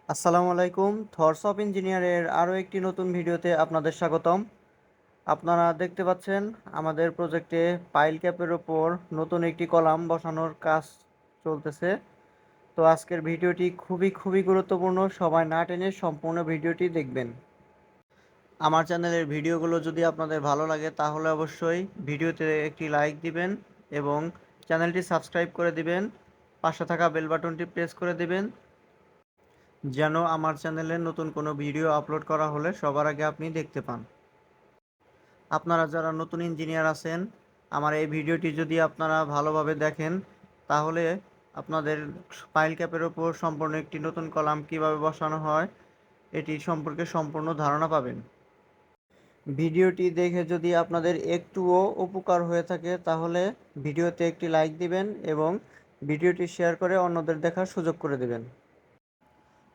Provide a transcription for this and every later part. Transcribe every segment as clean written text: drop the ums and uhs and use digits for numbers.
আসসালামু আলাইকুম। Thoughts of ইঞ্জিনিয়ারের আরও একটি নতুন ভিডিওতে আপনাদের স্বাগতম। আপনারা দেখতে পাচ্ছেন আমাদের প্রজেক্টে পাইল ক্যাপের ওপর নতুন একটি কলাম বসানোর কাজ চলতেছে। তো আজকের ভিডিওটি খুবই গুরুত্বপূর্ণ, সবাই না টেনে সম্পূর্ণ ভিডিওটি দেখবেন। আমার চ্যানেলের ভিডিওগুলো যদি আপনাদের ভালো লাগে তাহলে অবশ্যই ভিডিওতে একটি লাইক দিবেন এবং চ্যানেলটি সাবস্ক্রাইব করে দিবেন, পাশে থাকা বেল বাটনটি প্রেস করে দিবেন যেন আমার চ্যানেলে নতুন কোনো ভিডিও আপলোড করা হলে সবার আগে আপনি দেখতে পান। আপনারা যারা নতুন ইঞ্জিনিয়ার আছেন, আমার এই ভিডিওটি যদি আপনারা ভালোভাবে দেখেন তাহলে আপনাদের পাইল ক্যাপের ওপর সম্পূর্ণ একটি নতুন কলাম কিভাবে বসানো হয় এটি সম্পর্কে সম্পূর্ণ ধারণা পাবেন। ভিডিওটি দেখে যদি আপনাদের একটুও উপকার হয়ে থাকে তাহলে ভিডিওতে একটি লাইক দিবেন এবং ভিডিওটি শেয়ার করে অন্যদের দেখার সুযোগ করে দেবেন।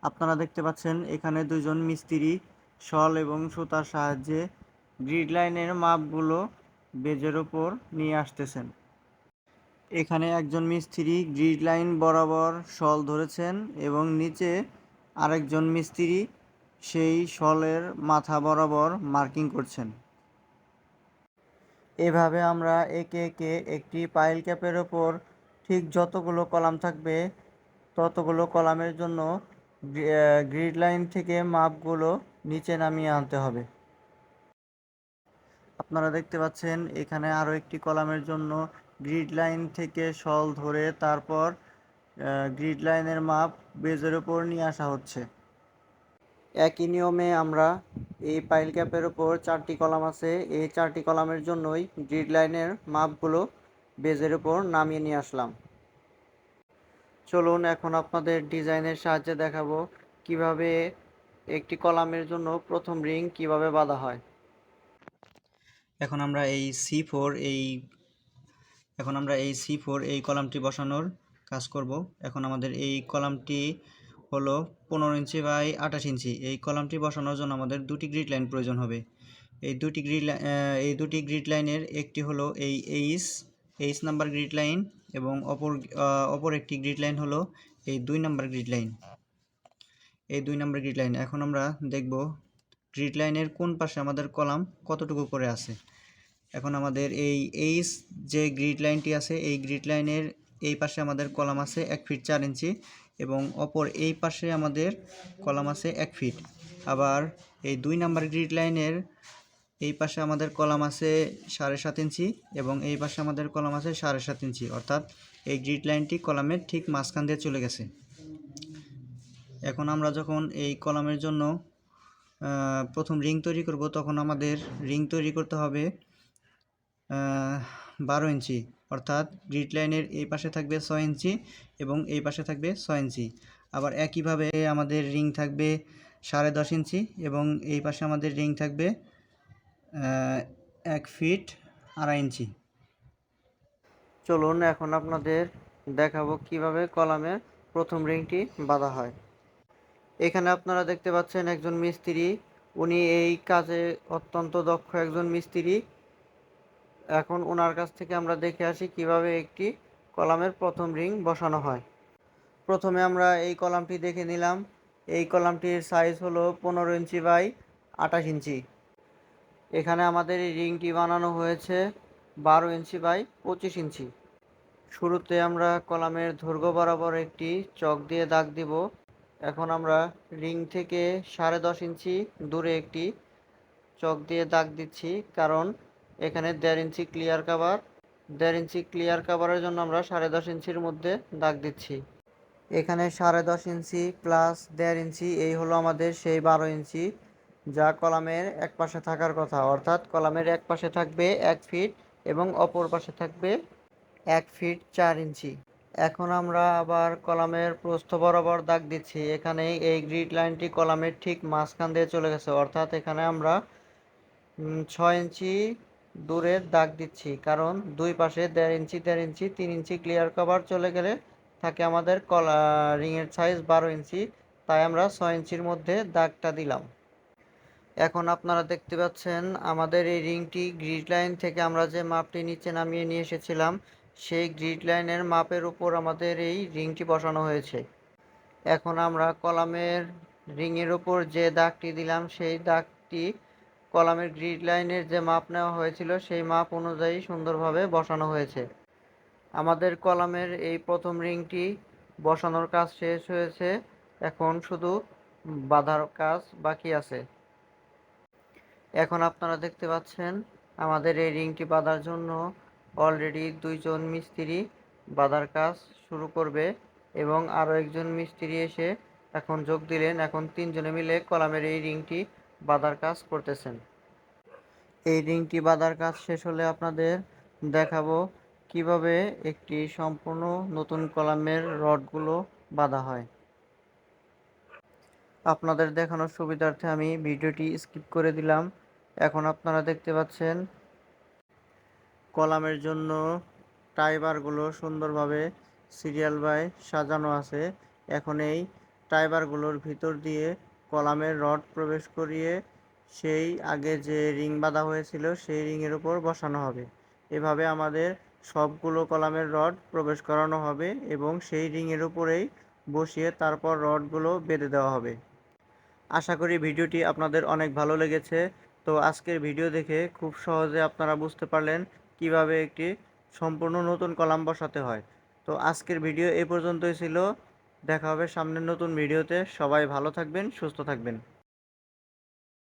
আপনারা দেখতে পাচ্ছেন এখানে দুজন মিস্ত্রি শল এবং সুতার সাহায্যে গ্রিড লাইনের মাপগুলো বেজের ওপর নিয়ে আসতেছেন। এখানে একজন মিস্ত্রি গ্রিড লাইন বরাবর শল ধরেছেন এবং নিচে আরেকজন মিস্ত্রি সেই শলের মাথা বরাবর মার্কিং করছেন। এভাবে আমরা একে একে একটি পাইল ক্যাপের ওপর ঠিক যতগুলো কলাম থাকবে ততগুলো কলামের জন্য গ্রিড লাইন থেকে মাপগুলো নিচে নামিয়ে আনতে হবে। আপনারা দেখতে পাচ্ছেন এখানে আরও একটি কলামের জন্য গ্রিড লাইন থেকে শল ধরে তারপর গ্রিড লাইনের মাপ বেজের ওপর নিয়ে আসা হচ্ছে। একই নিয়মে আমরা এই পাইল ক্যাপের ওপর 4টি কলাম আছে, এই 4টি কলামের জন্যই গ্রিড লাইনের মাপগুলো বেজের ওপর নামিয়ে নিয়ে আসলাম। চলুন এখন আপনাদের ডিজাইনের সাহায্যে দেখাবো কিভাবে একটি কলামের জন্য প্রথম রিং কিভাবে বাঁধা হয়। এখন আমরা এই C4 এই কলামটি বসানোর কাজ করব। এখন আমাদের এই কলামটি হলো 15 ইঞ্চি বাই 28 ইঞ্চি। এই কলামটি বসানোর জন্য আমাদের দুটি গ্রিড লাইন প্রয়োজন হবে। এই দুটি গ্রিড লাইনের একটি হলো এই এইচ নাম্বার গ্রিড লাইন এবং অপর একটি গ্রিড লাইন হলো এই 2 নাম্বার গ্রিড লাইন। এখন আমরা দেখব গ্রিড লাইনের কোন পাশে আমাদের কলাম কতটুকু করে আছে। এখন আমাদের এই যে গ্রিড লাইনটি আছে এই গ্রিড লাইনের এই পাশে আমাদের কলাম আছে 1 ফিট 4 ইঞ্চি এবং অপর এই পাশে আমাদের কলাম আছে 1 ফিট। আবার এই 2 নাম্বার গ্রিড লাইনের এই পাশে আমাদের কলাম আছে 7.5 ইঞ্চি এবং এই পাশে আমাদের কলাম আছে 7.5 ইঞ্চি, অর্থাৎ এই গ্রিড লাইনটি কলামের ঠিক মাঝখান দিয়ে চলে গেছে। এখন আমরা যখন এই কলামের জন্য প্রথম রিং তৈরি করব তখন আমাদের রিং তৈরি করতে হবে 12 ইঞ্চি, অর্থাৎ গ্রিড লাইনের এই পাশে থাকবে 6 ইঞ্চি এবং এই পাশে থাকবে 6 ইঞ্চি। আবার একইভাবে আমাদের রিং থাকবে 10.5 ইঞ্চি এবং এই পাশে আমাদের রিং থাকবে 1 ফিট 2.5 ইঞ্চি। চলুন এখন আপনাদের দেখাবো কিভাবে কলামের প্রথম রিংটি বাঁধা হয়। এখানে আপনারা দেখতে পাচ্ছেন একজন মিস্ত্রি, উনি এই কাজে অত্যন্ত দক্ষ একজন মিস্ত্রি। এখন ওনার কাছ থেকে আমরা দেখে আসি কিভাবে একটি কলামের প্রথম রিং বসানো হয়। প্রথমে আমরা এই কলামটি দেখে নিলাম। এই কলামটির সাইজ হলো 15 ইঞ্চি বাই 28 ইঞ্চি। এখানে আমাদের এই রিংটি বানানো হয়েছে 12 ইঞ্চি বাই 25 ইঞ্চি। শুরুতে আমরা কলামের দৈর্ঘ্য বরাবর একটি চক দিয়ে দাগ দিব। এখন আমরা রিং থেকে 10.5 ইঞ্চি দূরে একটি চক দিয়ে দাগ দিচ্ছি, কারণ এখানে 1.5 ইঞ্চি ক্লিয়ার কাভারের জন্য আমরা 10.5 ইঞ্চির মধ্যে দাগ দিচ্ছি। এখানে 10.5 ইঞ্চি প্লাস 1.5 ইঞ্চি এই হলো আমাদের সেই 12 ইঞ্চি, যা কলামের এক পাশে থাকার কথা, অর্থাৎ কলামের এক পাশে থাকবে 1 ফিট এবং অপর পাশে থাকবে 1 ফিট 4 ইঞ্চি। এখন আমরা আবার কলামের প্রস্থ বরাবর দাগ দিচ্ছি। এখানে এই গ্রিড লাইনটি কলামের ঠিক মাঝখান দিয়ে চলে গেছে, অর্থাৎ এখানে আমরা 6 ইঞ্চি দূরে দাগ দিচ্ছি, কারণ দুই পাশে 1.5 ইঞ্চি 3 ইঞ্চি ক্লিয়ার কভার চলে গেলে থাকে আমাদের রিংয়ের সাইজ 12 ইঞ্চি, তাই আমরা 6 ইঞ্চির মধ্যে দাগটা দিলাম। এখন আপনারা দেখতে পাচ্ছেন আমাদের এই রিংটি গ্রিড লাইন থেকে আমরা যে মাপটি নিচে নামিয়ে নিয়ে এসেছিলাম সেই গ্রিড লাইনের মাপের উপর আমাদের এই রিংটি বসানো হয়েছে। এখন আমরা কলামের রিংয়ের উপর যে দাগটি দিলাম সেই দাগটি কলামের গ্রিড লাইনের যে মাপ নেওয়া হয়েছিল সেই মাপ অনুযায়ী সুন্দরভাবে বসানো হয়েছে। আমাদের কলামের এই প্রথম রিংটি বসানোর কাজ শেষ হয়েছে, এখন শুধু বাঁধার কাজ বাকি আছে। এখন আপনারা দেখতে পাচ্ছেন আমাদের এই রিংটি বাঁধার জন্য অলরেডি 2 জন মিস্ত্রি বাঁধার কাজ শুরু করবে এবং আরও একজন মিস্ত্রি এসে এখন যোগ দিলেন। এখন 3 জনে মিলে কলামের এই রিংটি বাঁধার কাজ করতেছেন। এই রিংটি বাঁধার কাজ শেষ হলে আপনাদের দেখাবো কিভাবে একটি সম্পূর্ণ নতুন কলামের রডগুলো বাঁধা হয়। আপনাদের দেখানোর সুবিধার্থে আমি ভিডিওটি স্কিপ করে দিলাম। এখন আপনারা দেখতে পাচ্ছেন কলামের জন্য টাইবারগুলো সুন্দরভাবে সিরিয়াল বাই সাজানো আছে। এখন এই টাইবারগুলোর ভিতর দিয়ে কলামের রড প্রবেশ করিয়ে সেই আগে যে রিং বাঁধা হয়েছিল সেই রিংয়ের উপর বসানো হবে। এভাবে আমাদের সবগুলো কলামের রড প্রবেশ করানো হবে এবং সেই রিংয়ের উপরেই বসিয়ে তারপর রডগুলো বেঁধে দেওয়া হবে। আশা করি ভিডিওটি আপনাদের অনেক ভালো লেগেছে। তো আজকের ভিডিও দেখে খুব সহজে আপনারা বুঝতে পারলেন কিভাবে একটি সম্পূর্ণ নতুন কলাম বসাতে হয়। তো আজকের ভিডিও এই পর্যন্তই ছিল। দেখা হবে সামনের নতুন ভিডিওতে। সবাই ভালো থাকবেন, সুস্থ থাকবেন।